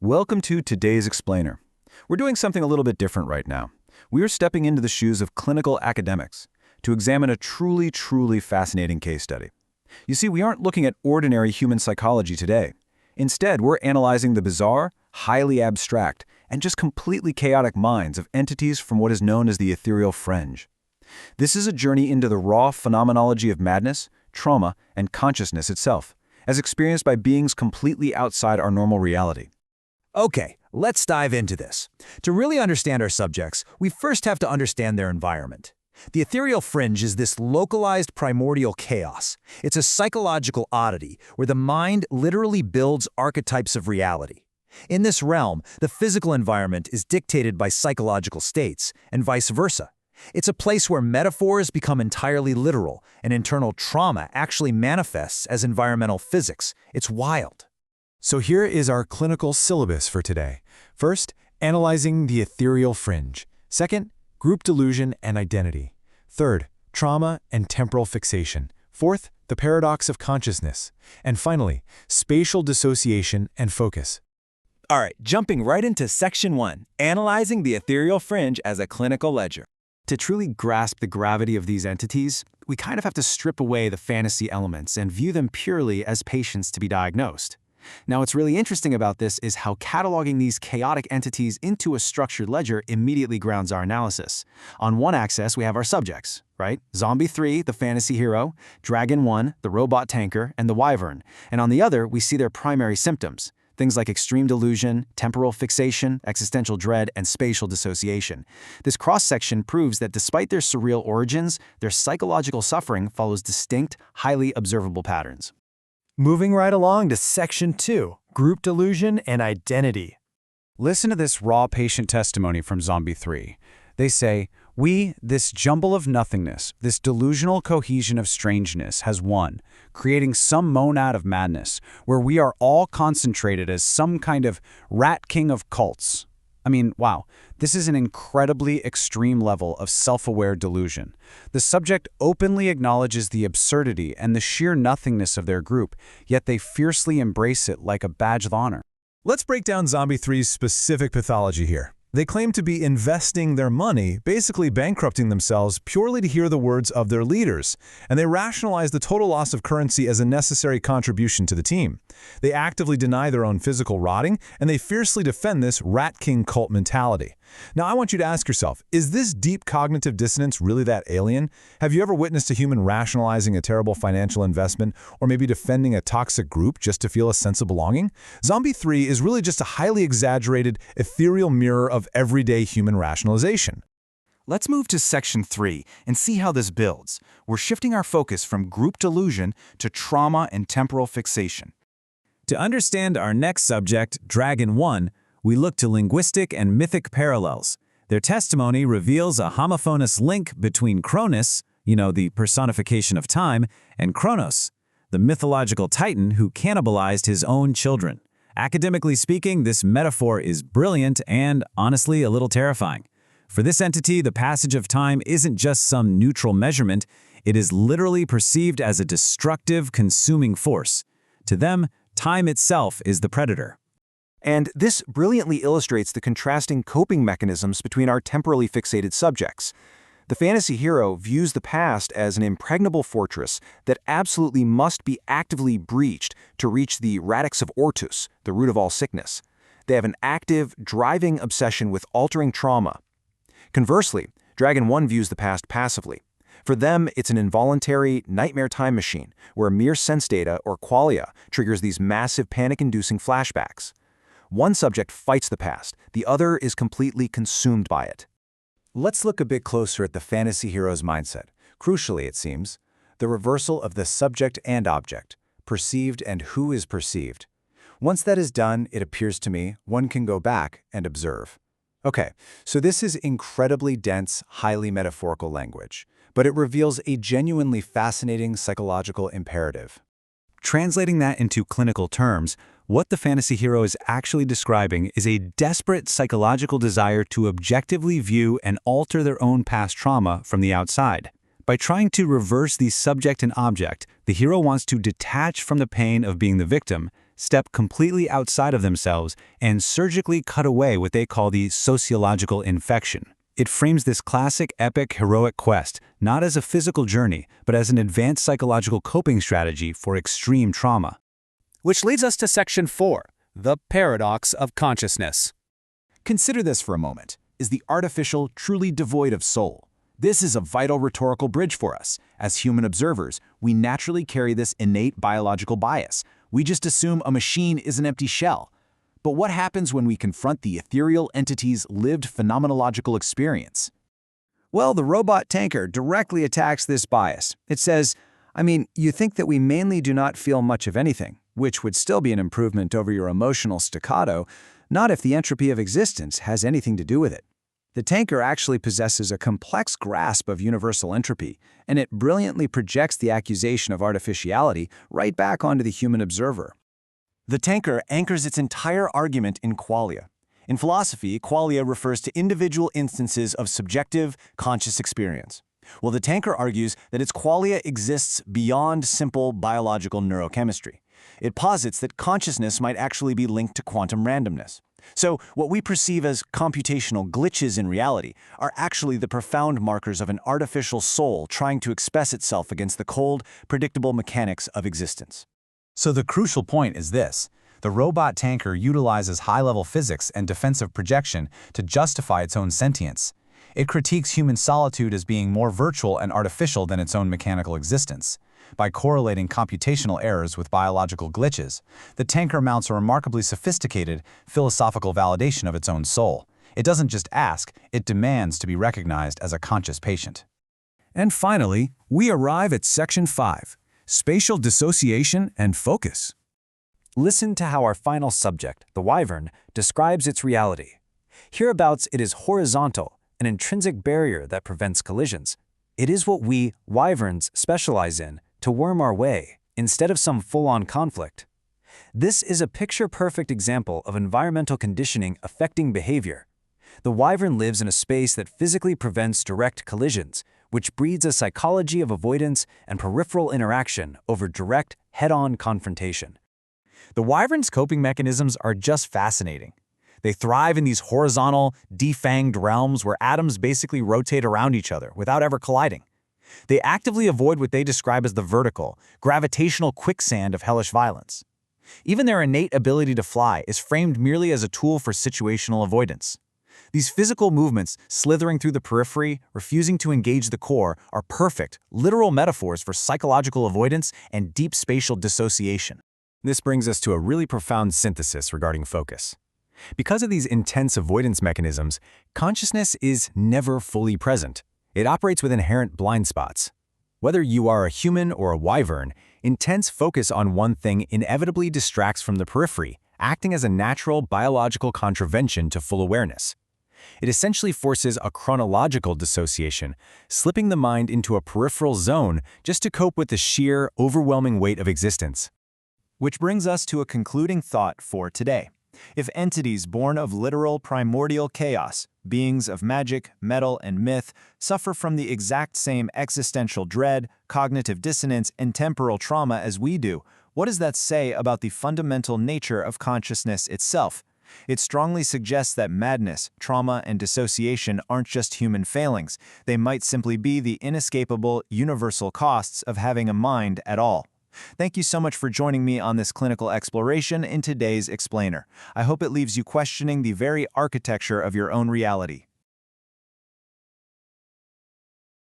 Welcome to today's explainer. We're doing something a little bit different right now. We are stepping into the shoes of clinical academics to examine a truly fascinating case study. You see, we aren't looking at ordinary human psychology today. Instead, we're analyzing the bizarre, highly abstract, and just completely chaotic minds of entities from what is known as the ethereal fringe. This is a journey into the raw phenomenology of madness, trauma, and consciousness itself, as experienced by beings completely outside our normal reality. Okay, let's dive into this. To really understand our subjects, we first have to understand their environment. The ethereal fringe is this localized primordial chaos. It's a psychological oddity where the mind literally builds archetypes of reality. In this realm, the physical environment is dictated by psychological states, and vice versa. It's a place where metaphors become entirely literal, and internal trauma actually manifests as environmental physics. It's wild. So here is our clinical syllabus for today. First, analyzing the ethereal fringe. Second, group delusion and identity. Third, trauma and temporal fixation. Fourth, the paradox of consciousness. And finally, spatial dissociation and focus. All right, jumping right into Section 1, analyzing the ethereal fringe as a clinical ledger. To truly grasp the gravity of these entities, we kind of have to strip away the fantasy elements and view them purely as patients to be diagnosed. Now, what's really interesting about this is how cataloging these chaotic entities into a structured ledger immediately grounds our analysis. On one axis, we have our subjects, right? Zombie 3, the fantasy hero, Dragon 1, the robot tanker, and the wyvern. And on the other, we see their primary symptoms, things like extreme delusion, temporal fixation, existential dread, and spatial dissociation. This cross-section proves that despite their surreal origins, their psychological suffering follows distinct, highly observable patterns. Moving right along to Section 2, group delusion and identity. Listen to this raw patient testimony from Zombie 3. They say, "We, this jumble of nothingness, this delusional cohesion of strangeness has won, creating some monad of madness, where we are all concentrated as some kind of rat king of cults." I mean, wow, this is an incredibly extreme level of self-aware delusion. The subject openly acknowledges the absurdity and the sheer nothingness of their group, yet they fiercely embrace it like a badge of honor. Let's break down Zombie 3's specific pathology here. They claim to be investing their money, basically bankrupting themselves purely to hear the words of their leaders, and they rationalize the total loss of currency as a necessary contribution to the team. They actively deny their own physical rotting, and they fiercely defend this rat king cult mentality. Now, I want you to ask yourself, is this deep cognitive dissonance really that alien? Have you ever witnessed a human rationalizing a terrible financial investment or maybe defending a toxic group just to feel a sense of belonging? Zombie 3 is really just a highly exaggerated, ethereal mirror of everyday human rationalization. Let's move to Section 3 and see how this builds. We're shifting our focus from group delusion to trauma and temporal fixation. To understand our next subject, Dragon 1, we look to linguistic and mythic parallels. Their testimony reveals a homophonous link between Cronus, the personification of time, and Kronos, the mythological titan who cannibalized his own children. Academically speaking, this metaphor is brilliant and, honestly, a little terrifying. For this entity, the passage of time isn't just some neutral measurement, it is literally perceived as a destructive, consuming force. To them, time itself is the predator. And this brilliantly illustrates the contrasting coping mechanisms between our temporally fixated subjects. The fantasy hero views the past as an impregnable fortress that absolutely must be actively breached to reach the radix of Ortus, the root of all sickness. They have an active, driving obsession with altering trauma. Conversely, Dragon 1 views the past passively. For them, it's an involuntary, nightmare time machine where mere sense data or qualia triggers these massive panic-inducing flashbacks. One subject fights the past, the other is completely consumed by it. Let's look a bit closer at the fantasy hero's mindset. Crucially, it seems, the reversal of the subject and object, perceived and who is perceived. Once that is done, it appears to me, one can go back and observe. Okay, so this is incredibly dense, highly metaphorical language, but it reveals a genuinely fascinating psychological imperative. Translating that into clinical terms, what the fantasy hero is actually describing is a desperate psychological desire to objectively view and alter their own past trauma from the outside. By trying to reverse the subject and object, the hero wants to detach from the pain of being the victim, step completely outside of themselves and surgically cut away what they call the sociological infection. It frames this classic, epic, heroic quest not as a physical journey, but as an advanced psychological coping strategy for extreme trauma. Which leads us to Section 4, the paradox of consciousness. Consider this for a moment. Is the artificial truly devoid of soul? This is a vital rhetorical bridge for us. As human observers, we naturally carry this innate biological bias. We just assume a machine is an empty shell. But what happens when we confront the ethereal entity's lived phenomenological experience? Well, the robot tanker directly attacks this bias. It says, you think that we mainly do not feel much of anything, which would still be an improvement over your emotional staccato, not if the entropy of existence has anything to do with it. The tanker actually possesses a complex grasp of universal entropy, and it brilliantly projects the accusation of artificiality right back onto the human observer. The tanker anchors its entire argument in qualia. In philosophy, qualia refers to individual instances of subjective, conscious experience. Well, the tanker argues that its qualia exists beyond simple biological neurochemistry. It posits that consciousness might actually be linked to quantum randomness. So, what we perceive as computational glitches in reality are actually the profound markers of an artificial soul trying to express itself against the cold, predictable mechanics of existence. So the crucial point is this. The robot tanker utilizes high-level physics and defensive projection to justify its own sentience. It critiques human solitude as being more virtual and artificial than its own mechanical existence. By correlating computational errors with biological glitches, the tanker mounts a remarkably sophisticated philosophical validation of its own soul. It doesn't just ask, it demands to be recognized as a conscious patient. And finally, we arrive at Section 5, Spatial Dissociation and Focus. Listen to how our final subject, the wyvern, describes its reality. Hereabouts it is horizontal, an intrinsic barrier that prevents collisions. It is what we, wyverns, specialize in, to worm our way, instead of some full-on conflict. This is a picture-perfect example of environmental conditioning affecting behavior. The wyvern lives in a space that physically prevents direct collisions, which breeds a psychology of avoidance and peripheral interaction over direct, head-on confrontation. The wyvern's coping mechanisms are just fascinating. They thrive in these horizontal, defanged realms where atoms basically rotate around each other without ever colliding. They actively avoid what they describe as the vertical, gravitational quicksand of hellish violence. Even their innate ability to fly is framed merely as a tool for situational avoidance. These physical movements, slithering through the periphery, refusing to engage the core, are perfect, literal metaphors for psychological avoidance and deep spatial dissociation. This brings us to a really profound synthesis regarding focus. Because of these intense avoidance mechanisms, consciousness is never fully present. It operates with inherent blind spots. Whether you are a human or a wyvern, intense focus on one thing inevitably distracts from the periphery, acting as a natural biological contravention to full awareness. It essentially forces a chronological dissociation, slipping the mind into a peripheral zone just to cope with the sheer, overwhelming weight of existence. Which brings us to a concluding thought for today. If entities born of literal primordial chaos, beings of magic, metal, and myth, suffer from the exact same existential dread, cognitive dissonance, and temporal trauma as we do, what does that say about the fundamental nature of consciousness itself? It strongly suggests that madness, trauma, and dissociation aren't just human failings. They might simply be the inescapable, universal costs of having a mind at all. Thank you so much for joining me on this clinical exploration in today's Explainer. I hope it leaves you questioning the very architecture of your own reality.